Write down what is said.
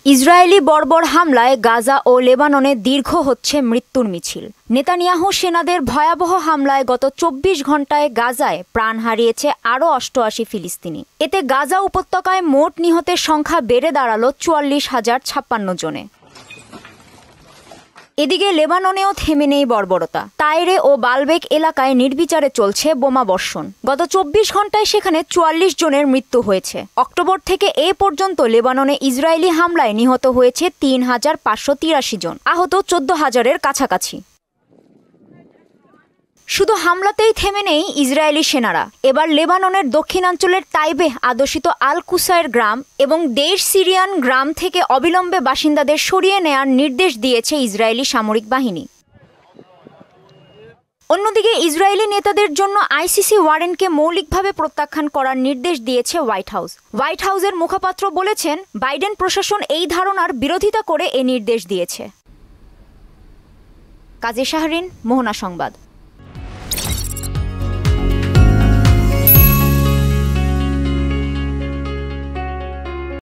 Israeli বর্বর হামলায় গাজা ও লেবাননে দীর্ঘ হচ্ছে মৃত্যুর মিছিল। নেতানিয়াহু সেনাদের ভয়াবহ হামলায় গত ২৪ ঘণ্টায় গাজায় প্রাণ হারিয়েছে আরও ৮৮ ফিলিস্তিনি। এতে গাজা উপত্যকায় মোট নিহতের সংখ্যা বেড়ে দাঁড়ালো ৪৪,০৫৬ জনে। এদিকে লেবাননেও থেমে নেই বর্বরতা। তাইরে ও বালবেক এলাকায় নির্বিচারে চলছে বোমাবর্ষণ। গত ২৪ ঘণ্টায় সেখানে ৪৪ জনের মৃত্যু হয়েছে। অক্টোবর থেকে এ পর্যন্ত লেবাননে ইসরায়েলি হামলায় নিহত হয়েছে ৩,৫৮৩ জন, আহত ১৪,০০০-এর কাছাকাছি। শুধু হামলাতেই থেমে নেই ইসরায়েলি সেনারা। এবার লেবাননের দক্ষিণাঞ্চলের তাইবেহ আদর্শিত আল কুসায়ের গ্রাম এবং দেশ সিরিয়ান গ্রাম থেকে অবিলম্বে বাসিন্দাদের সরিয়ে নেয়ার নির্দেশ দিয়েছে ইসরায়েলি সামরিক বাহিনী। অন্যদিকে ইসরায়েলি নেতাদের জন্য আইসিসি ওয়ারেন্টকে মৌলিকভাবে প্রত্যাখ্যান করার নির্দেশ দিয়েছে হোয়াইট হাউস। হোয়াইট হাউসের মুখপাত্র বলেছেন, বাইডেন প্রশাসন এই ধারণার বিরোধিতা করে এ নির্দেশ দিয়েছে। কাজী শাহরিন, মোহনা সংবাদ।